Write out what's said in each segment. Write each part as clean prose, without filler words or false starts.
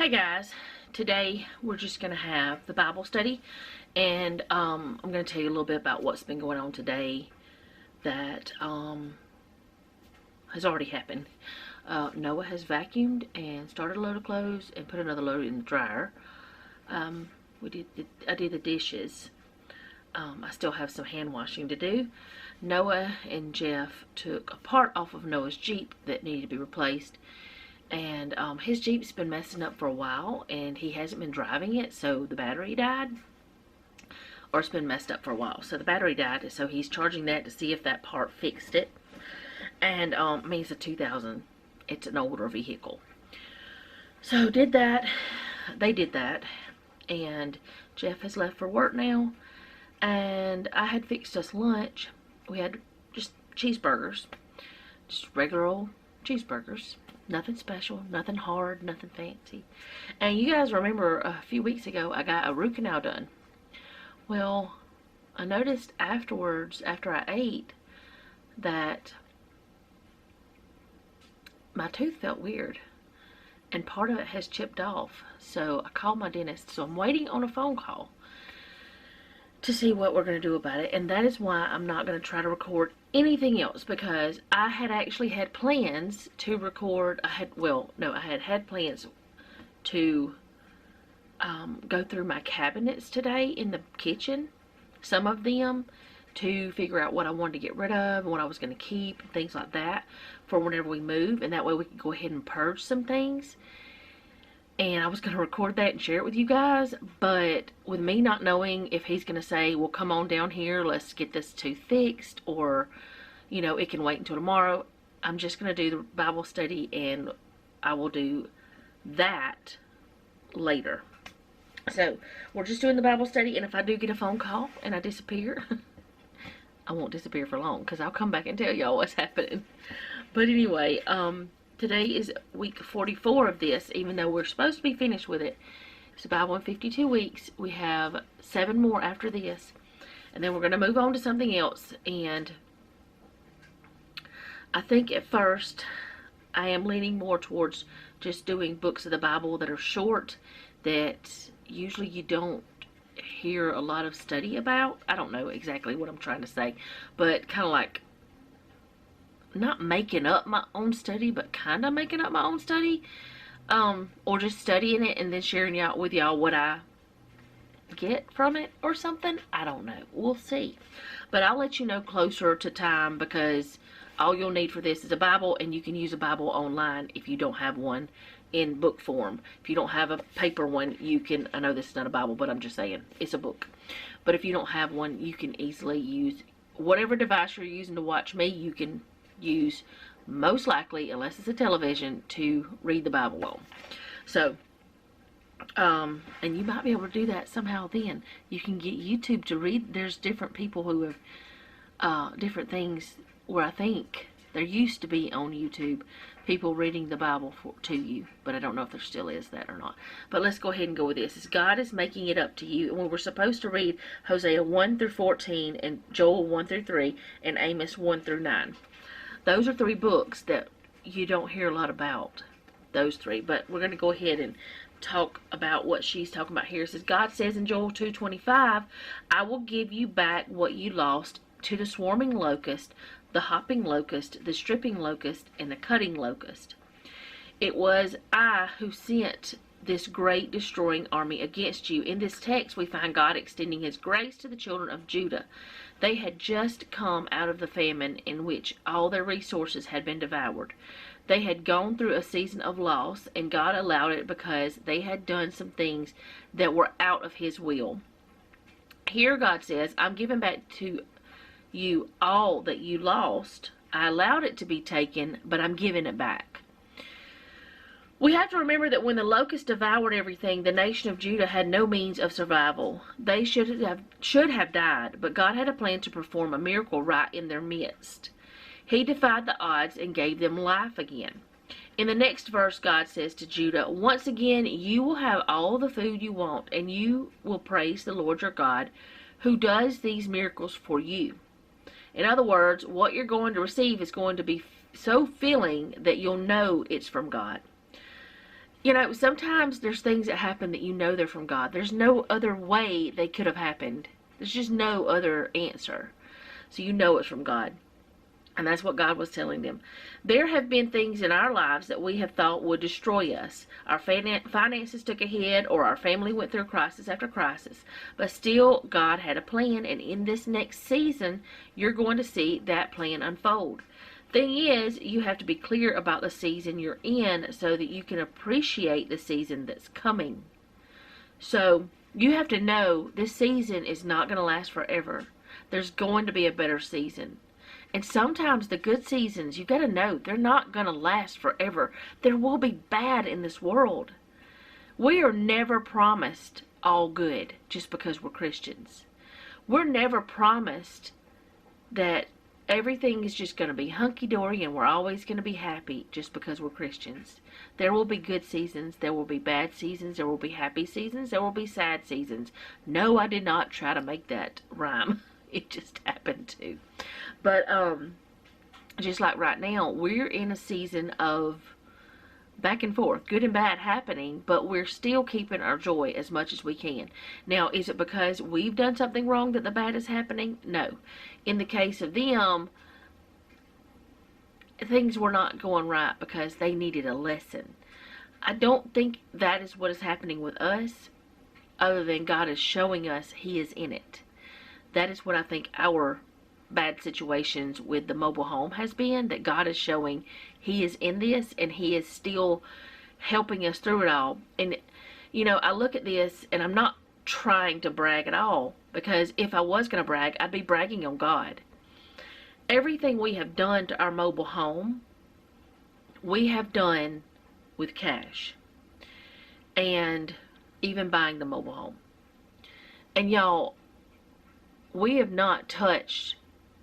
Hey guys, today we're just going to have the Bible study, and I'm going to tell you a little bit about what's been going on today that has already happened. Noah has vacuumed and started a load of clothes and put another load in the dryer. I did the dishes. I still have some hand washing to do. Noah and Jeff took a part off of Noah's Jeep that needed to be replaced. And his Jeep's been messing up for a while, and he hasn't been driving it, so the battery died. Or it's been messed up for a while, so the battery died, so he's charging that to see if that part fixed it. And I mean, it's a 2000, it's an older vehicle. So did that, they did that, and Jeff has left for work now, and I had fixed us lunch. We had just cheeseburgers, just regular old cheeseburgers. Nothing special, nothing hard, nothing fancy. And you guys remember a few weeks ago I got a root canal done. Well, I noticed afterwards, after I ate, that my tooth felt weird. And part of it has chipped off. So I called my dentist. So I'm waiting on a phone call to see what we're going to do about it. And that is why I'm not going to try to record anything else, because I had actually had plans to record. I had plans to go through my cabinets today in the kitchen, some of them, to figure out what I wanted to get rid of and what I was going to keep and things like that for whenever we move, and that way we could go ahead and purge some things. And I was going to record that and share it with you guys, but with me not knowing if he's going to say, well, come on down here, let's get this tooth fixed, or, you know, it can wait until tomorrow, I'm just going to do the Bible study, and I will do that later. So, we're just doing the Bible study, and if I do get a phone call and I disappear, I won't disappear for long, because I'll come back and tell y'all what's happening. But anyway, today is week 44 of this, even though we're supposed to be finished with it. It's a Bible in 52 weeks. We have 7 more after this. And then we're going to move on to something else. And I think at first I am leaning more towards just doing books of the Bible that are short, that usually you don't hear a lot of study about. I don't know exactly what I'm trying to say, but kind of like not making up my own study, but kind of making up my own study, or just studying it and then sharing out with y'all what I get from it or something. I don't know, we'll see, but I'll let you know closer to time, because all you'll need for this is a Bible, and you can use a Bible online if you don't have one in book form. If you don't have a paper one, you can, I know this is not a Bible, but I'm just saying it's a book, but if you don't have one, you can easily use whatever device you're using to watch me. You can use, most likely, unless it's a television, to read the Bible on. So and you might be able to do that somehow. Then you can get YouTube to read. There's different people who have different things where I think there used to be on YouTube people reading the Bible to you, but I don't know if there still is that or not. But let's go ahead and go with this. As God is making it up to you, and we were supposed to read Hosea 1 through 14 and Joel 1 through 3 and Amos 1 through 9. Those are 3 books that you don't hear a lot about, those 3. But we're going to go ahead and talk about what she's talking about here. It says, God says in Joel 2:25, I will give you back what you lost to the swarming locust, the hopping locust, the stripping locust, and the cutting locust. It was I who sent this great destroying army against you. In this text, we find God extending his grace to the children of Judah. They had just come out of the famine in which all their resources had been devoured. They had gone through a season of loss, and God allowed it because they had done some things that were out of his will. Here God says, I'm giving back to you all that you lost. I allowed it to be taken, but I'm giving it back. We have to remember that when the locust devoured everything, the nation of Judah had no means of survival. They should have died, but God had a plan to perform a miracle right in their midst. He defied the odds and gave them life again. In the next verse, God says to Judah, once again, you will have all the food you want, and you will praise the Lord your God, who does these miracles for you. In other words, what you're going to receive is going to be so filling that you'll know it's from God. you know, sometimes there's things that happen that you know they're from God. There's no other way they could have happened. There's just no other answer. So you know it's from God. And that's what God was telling them. There have been things in our lives that we have thought would destroy us. Our finances took a hit, or our family went through crisis after crisis. But still, God had a plan, and in this next season, you're going to see that plan unfold. Thing is, you have to be clear about the season you're in so that you can appreciate the season that's coming. So, you have to know this season is not going to last forever. There's going to be a better season. And sometimes the good seasons, you got to know, they're not going to last forever. There will be bad in this world. We are never promised all good just because we're Christians. We're never promised that everything is just going to be hunky-dory and we're always going to be happy just because we're Christians. There will be good seasons. There will be bad seasons. There will be happy seasons. There will be sad seasons. No, I did not try to make that rhyme. It just happened to. But just like right now, we're in a season of back and forth, good and bad happening, but we're still keeping our joy as much as we can. Now, is it because we've done something wrong that the bad is happening? No. In the case of them, things were not going right because they needed a lesson. I don't think that is what is happening with us, other than God is showing us He is in it. That is what I think our bad situations with the mobile home has been, that God is showing He is in this and He is still helping us through it all. And, you know, I look at this and I'm not trying to brag at all, because if I was going to brag, I'd be bragging on God. Everything we have done to our mobile home, we have done with cash, and even buying the mobile home. And y'all, we have not touched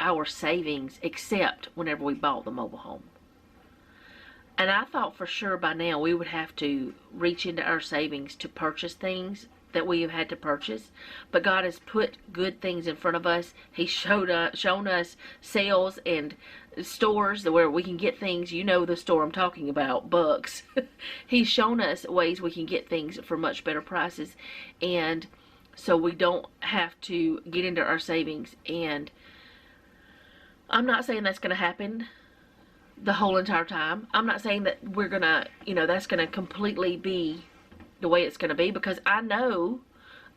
our savings except whenever we bought the mobile home. And I thought for sure by now we would have to reach into our savings to purchase things that we have had to purchase. But God has put good things in front of us. He's shown us sales and stores where we can get things. You know the store I'm talking about, Bucks. He's shown us ways we can get things for much better prices. And so we don't have to get into our savings. And I'm not saying that's going to happen the whole entire time. I'm not saying that we're going to, you know, that's going to completely be the way it's going to be, because I know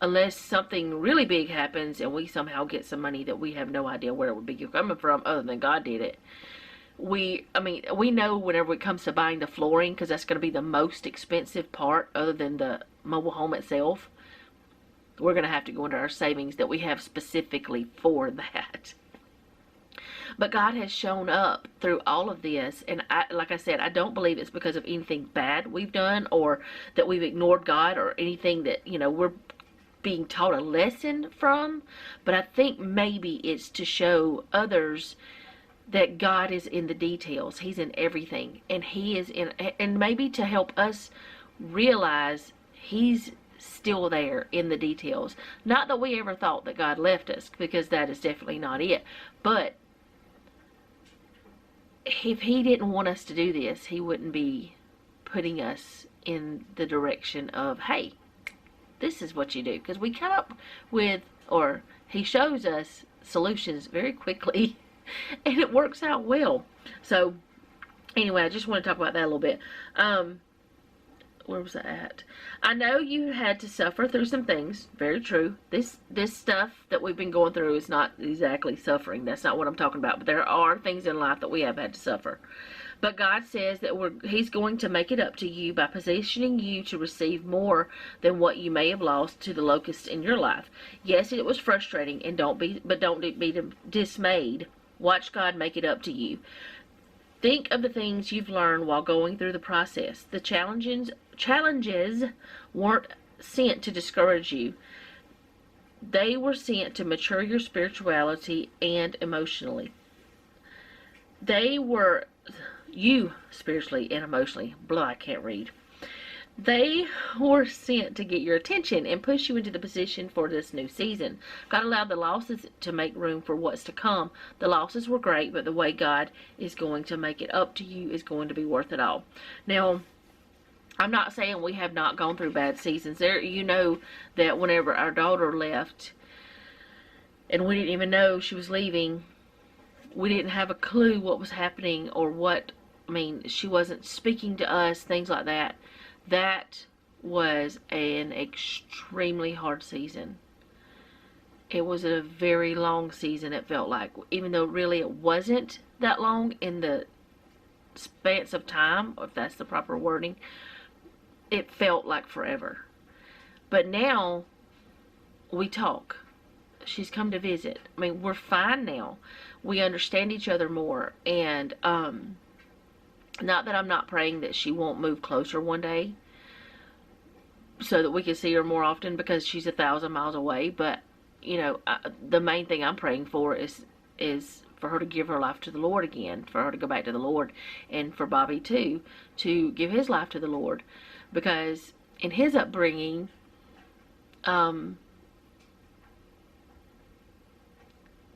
unless something really big happens and we somehow get some money that we have no idea where it would be coming from other than God did it. We know whenever it comes to buying the flooring, because that's going to be the most expensive part other than the mobile home itself, we're going to have to go into our savings that we have specifically for that. But God has shown up through all of this, and like I said, I don't believe it's because of anything bad we've done or that we've ignored God or anything that, you know, we're being taught a lesson from. But I think maybe it's to show others that God is in the details. He's in everything, and He is in, and maybe to help us realize He's still there in the details. Not that we ever thought that God left us, because that is definitely not it. But if He didn't want us to do this, He wouldn't be putting us in the direction of, hey, this is what you do. Because we come up with, or He shows us solutions very quickly, and it works out well. So anyway, I just want to talk about that a little bit. Where was I at? I know you had to suffer through some things. Very true. This stuff that we've been going through is not exactly suffering. That's not what I'm talking about. But there are things in life that we have had to suffer. But God says that He's going to make it up to you by positioning you to receive more than what you may have lost to the locusts in your life. Yes, it was frustrating, and don't be dismayed. Watch God make it up to you. Think of the things you've learned while going through the process. The challenges weren't sent to discourage you. They were sent to mature your spirituality and emotionally. They were you spiritually and emotionally. Blah, I can't read. They were sent to get your attention and push you into the position for this new season. God allowed the losses to make room for what's to come. The losses were great, but the way God is going to make it up to you is going to be worth it all. Now, I'm not saying we have not gone through bad seasons. There, you know that whenever our daughter left, and we didn't even know she was leaving, we didn't have a clue what was happening or what, I mean, she wasn't speaking to us, things like that. That was an extremely hard season. It was a very long season, it felt like, even though really it wasn't that long in the span of time, if that's the proper wording. It felt like forever. But now we talk. She's come to visit. I mean, we're fine now. We understand each other more. And not that I'm not praying that she won't move closer one day so that we can see her more often, because she's 1,000 miles away. But, you know, the main thing I'm praying for is for her to give her life to the Lord again, for her to go back to the Lord, and for Bobby too, to give his life to the Lord. Because in his upbringing, the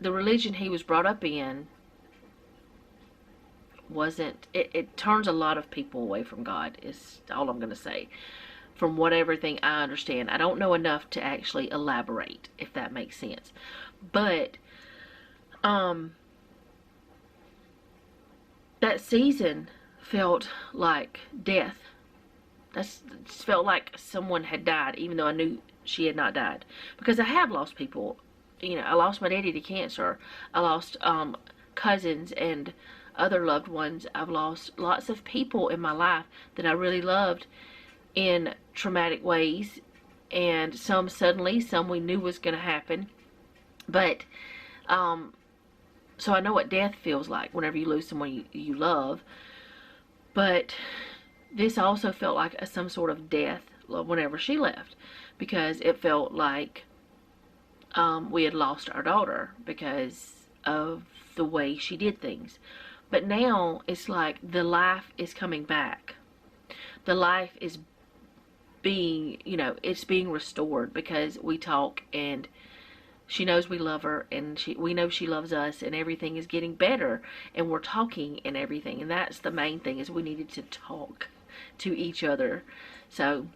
religion he was brought up in wasn't, it turns a lot of people away from God, is all I'm going to say. From what everything I understand. I don't know enough to actually elaborate, if that makes sense. But, that season felt like death. That felt like someone had died, even though I knew she had not died. Because I have lost people. You know, I lost my daddy to cancer. I lost cousins and other loved ones. I've lost lots of people in my life that I really loved in traumatic ways. And some suddenly, some we knew was going to happen. But, so I know what death feels like whenever you lose someone you love. But this also felt like some sort of death whenever she left, because it felt like we had lost our daughter because of the way she did things. But now it's like the life is coming back. The life is being, you know, it's being restored because we talk, and she knows we love her, and we know she loves us, and everything is getting better, and we're talking and everything. And that's the main thing, is we needed to talk to each other. So,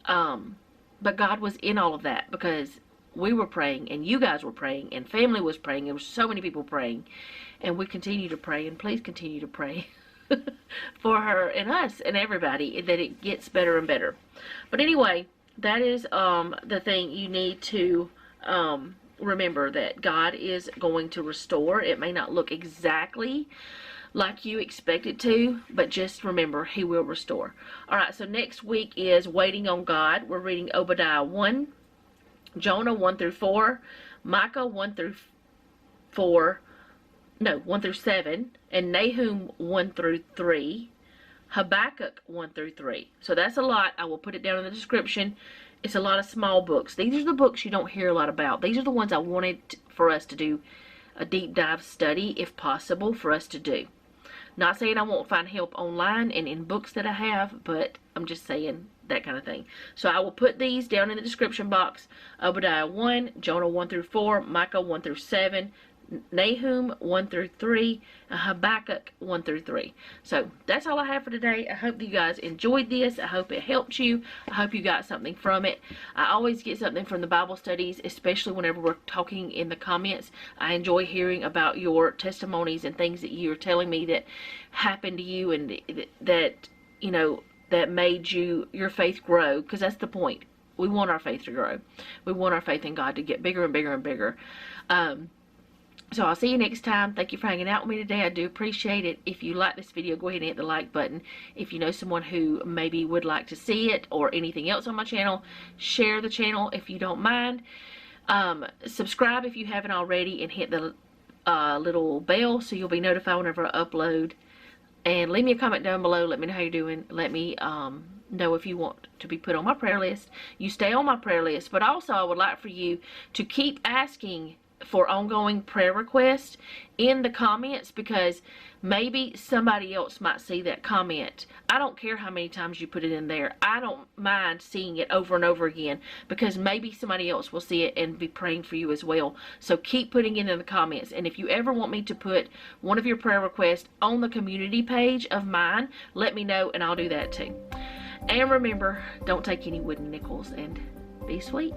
but God was in all of that, because we were praying, and you guys were praying, and family was praying. There were so many people praying, and we continue to pray, and please continue to pray for her and us and everybody, that it gets better and better. But anyway, that is the thing you need to remember, that God is going to restore. It may not look exactly like you expect it to, but just remember, He will restore. Alright, so next week is Waiting on God. We're reading Obadiah 1, Jonah 1 through 4, Micah 1 through 7, and Nahum 1 through 3, Habakkuk 1 through 3. So that's a lot. I will put it down in the description. It's a lot of small books. These are the books you don't hear a lot about. These are the ones I wanted for us to do a deep dive study, if possible, for us to do. Not saying I won't find help online and in books that I have, but I'm just saying that kind of thing. So I will put these down in the description box. Obadiah 1, Jonah 1 through 4, Micah 1 through 7, Nahum 1 through 3, and Habakkuk 1 through 3. So that's all I have for today. I hope you guys enjoyed this. I hope it helped you. I hope you got something from it. I always get something from the Bible studies, especially whenever we're talking in the comments. I enjoy hearing about your testimonies and things that you're telling me that happened to you, and that, you know, that made your faith grow, because that's the point. We want our faith to grow. We want our faith in God to get bigger and bigger and bigger. So I'll see you next time. Thank you for hanging out with me today. I do appreciate it. If you like this video, go ahead and hit the like button. If you know someone who maybe would like to see it or anything else on my channel, share the channel if you don't mind. Subscribe if you haven't already, and hit the little bell so you'll be notified whenever I upload. And leave me a comment down below. Let me know how you're doing. Let me know if you want to be put on my prayer list. You stay on my prayer list. But also, I would like for you to keep asking for ongoing prayer requests in the comments, because maybe somebody else might see that comment. I don't care how many times you put it in there. I don't mind seeing it over and over again, because maybe somebody else will see it and be praying for you as well. So keep putting it in the comments. And if you ever want me to put one of your prayer requests on the community page of mine, let me know, and I'll do that too. And remember, don't take any wooden nickels, and be sweet.